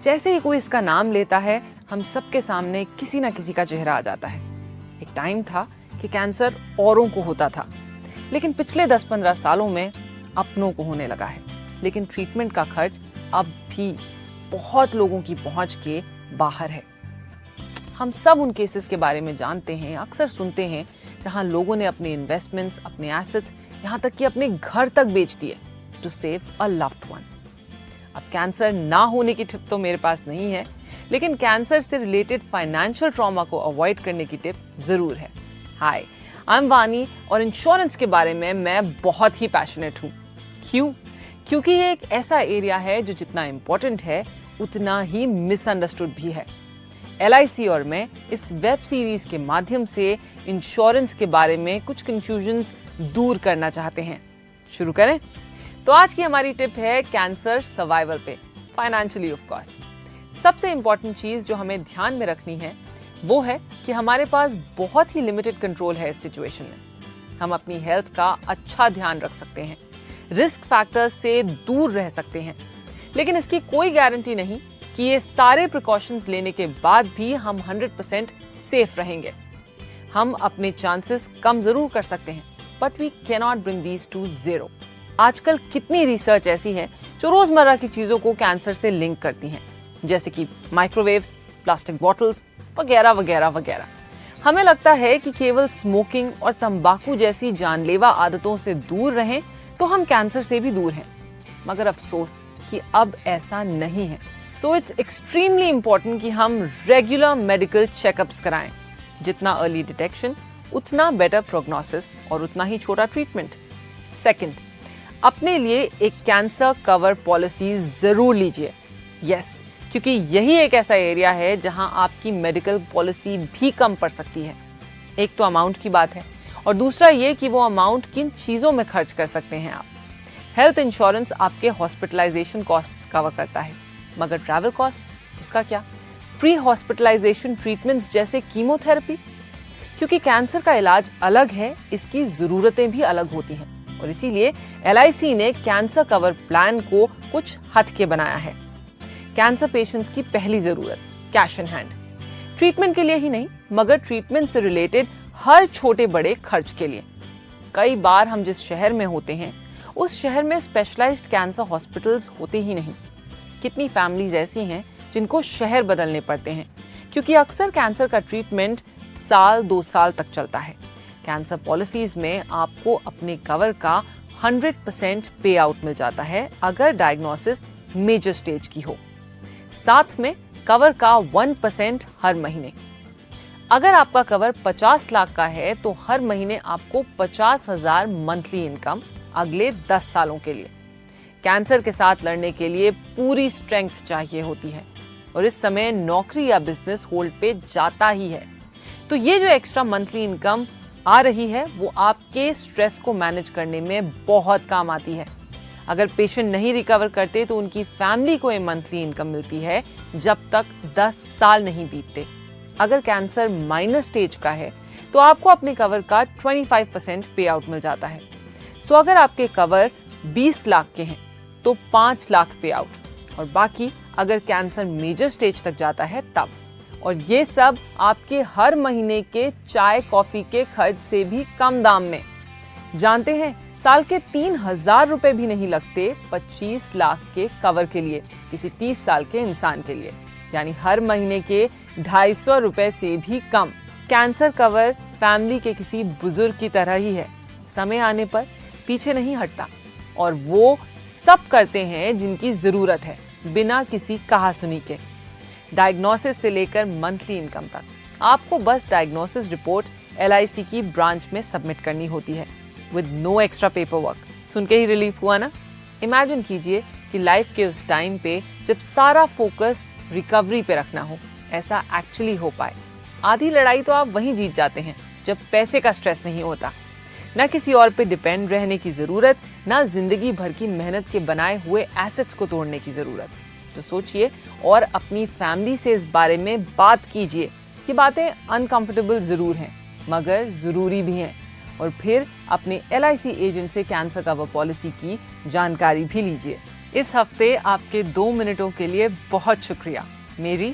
जैसे ही कोई इसका नाम लेता है, हम सबके सामने किसी ना किसी का चेहरा आ जाता है। एक टाइम था कि कैंसर औरों को होता था, लेकिन पिछले 10-15 सालों में अपनों को होने लगा है। लेकिन ट्रीटमेंट का खर्च अब भी बहुत लोगों की पहुंच के बाहर है। हम सब उन केसेस के बारे में जानते हैं, अक्सर सुनते हैं, जहां लोगों ने अपने इन्वेस्टमेंट्स, अपने एसेट्स, यहां तक कि अपने घर तक बेच दिए to save a loved one. अब कैंसर ना होने की टिप तो मेरे पास नहीं है, लेकिन कैंसर से रिलेटेड फाइनेंशियल ट्रॉमा को अवॉइड करने की टिप जरूर है। हाय, आई एम वानी और इंश्योरेंस के बारे में मैं बहुत ही पैशनेट हूँ। क्यों? क्योंकि ये एक ऐसा एरिया है जो जितना इम्पोर्टेंट है उतना ही मिसअंडरस्टूड भी है। LIC और मैं इस वेब सीरीज के माध्यम से इंश्योरेंस के बारे में कुछ कंफ्यूजन्स दूर करना चाहते हैं। शुरू करें? तो आज की हमारी टिप है कैंसर सर्वाइवल पे, फाइनेंशियली ऑफ कोर्स। सबसे इंपॉर्टेंट चीज जो हमें ध्यान में रखनी है वो है कि हमारे पास बहुत ही लिमिटेड कंट्रोल है इस सिचुएशन में। हम अपनी हेल्थ का अच्छा ध्यान रख सकते हैं, रिस्क फैक्टर्स से दूर रह सकते हैं, लेकिन इसकी कोई गारंटी नहीं कि ये सारे प्रिकॉशंस लेने के बाद भी हम 100% सेफ रहेंगे। हम अपने चांसेस कम जरूर कर सकते हैं, but we can not bring these to zero. आजकल कितनी रिसर्च ऐसी है जो रोजमर्रा की चीजों को कैंसर से लिंक करती हैं, जैसे कि माइक्रोवेव्स, प्लास्टिक बॉटल्स वगैरह वगैरह वगैरह। हमें लगता है कि केवल स्मोकिंग और तंबाकू जैसी जानलेवा आदतों से दूर रहें तो हम कैंसर से भी दूर हैं, मगर अफसोस कि अब ऐसा नहीं है। सो इट्स एक्सट्रीमली इंपॉर्टेंट कि हम रेगुलर मेडिकल चेकअप्स कराएं। जितना अर्ली डिटेक्शन उतना बेटर प्रोग्नोसिस और उतना ही छोटा ट्रीटमेंट। सेकंड, अपने लिए एक कैंसर कवर पॉलिसी जरूर लीजिए। यस, क्योंकि यही एक ऐसा एरिया है जहां आपकी मेडिकल पॉलिसी भी कम पड़ सकती है। एक तो अमाउंट की बात है और दूसरा ये कि वो अमाउंट किन चीजों में खर्च कर सकते हैं आप। हेल्थ इंश्योरेंस आपके हॉस्पिटलाइजेशन कॉस्ट्स कवर करता है, मगर ट्रैवल कॉस्ट्स, उसका क्या? प्री हॉस्पिटलाइजेशन ट्रीटमेंट्स जैसे कीमोथेरेपी, क्योंकि कैंसर का इलाज अलग है, इसकी जरूरतें भी अलग होती हैं और इसीलिए LIC ने कैंसर कवर प्लान को कुछ हटके बनाया है। कैंसर पेशेंट्स की पहली जरूरत कैश इन हैंड, ट्रीटमेंट के लिए ही नहीं मगर ट्रीटमेंट से रिलेटेड हर छोटे बड़े खर्च के लिए। कई बार हम जिस शहर में होते हैं उस शहर में स्पेशलाइज्ड कैंसर हॉस्पिटल्स होते ही नहीं। कितनी फैमिलीज ऐसी हैं जिनको शहर बदलने पड़ते हैं, क्योंकि अक्सर कैंसर का ट्रीटमेंट 1-2 साल तक चलता है। कैंसर पॉलिसीज में आपको अपने कवर का 100% पे आउट मिल जाता है अगर डायग्नोसिस मेजर स्टेज की हो। साथ में कवर का 1% हर महीने। अगर आपका कवर 50 लाख का है तो हर महीने आपको 50,000 मंथली इनकम अगले 10 सालों के लिए। कैंसर के साथ लड़ने के लिए पूरी स्ट्रेंथ चाहिए होती है और इस समय नौकरी या बिजनेस होल्ड पे जाता ही है। तो ये जो एक्स्ट्रा मंथली इनकम आ रही है वो आपके स्ट्रेस को मैनेज करने में बहुत काम आती है। अगर पेशेंट नहीं रिकवर करते तो उनकी फैमिली को ये मंथली इनकम मिलती है जब तक 10 साल नहीं बीतते। अगर कैंसर माइनर स्टेज का है तो आपको अपने कवर का 25% पे आउट मिल जाता है। सो अगर आपके कवर 20 लाख के हैं तो 5 लाख पे आउट, और बाकी अगर कैंसर मेजर स्टेज तक जाता है तब। और ये सब आपके हर महीने के चाय कॉफी के खर्च से भी कम दाम में। जानते हैं, साल के 3,000 रुपए भी नहीं लगते 25 लाख के कवर के लिए किसी 30 साल के इंसान के लिए, यानी हर महीने के 250 रुपए से भी कम। कैंसर कवर फैमिली के किसी बुजुर्ग की तरह ही है, समय आने पर पीछे नहीं हटता और वो सब करते हैं जिनकी जरूरत है बिना किसी कहासुनी के। डायग्नोसिस से लेकर मंथली इनकम तक आपको बस डायग्नोसिस रिपोर्ट LIC की ब्रांच में सबमिट करनी होती है with no extra paperwork. सुन के ही रिलीफ हुआ ना? इमेजिन कीजिए कि लाइफ के उस टाइम पे जब सारा फोकस रिकवरी पे रखना हो, ऐसा एक्चुअली हो पाए। आधी लड़ाई तो आप वहीं जीत जाते हैं जब पैसे का स्ट्रेस नहीं होता, ना किसी और पे डिपेंड रहने की जरूरत, ना जिंदगी भर की मेहनत के बनाए हुए एसेट्स को तोड़ने की जरूरत। तो सोचिए और अपनी फैमिली से इस बारे में बात कीजिए कि बातें अनकंफर्टेबल जरूर हैं मगर जरूरी भी हैं, और फिर अपने LIC एजेंट से कैंसर कवर पॉलिसी की जानकारी भी लीजिए। इस हफ्ते आपके 2 मिनटों के लिए बहुत शुक्रिया। मेरी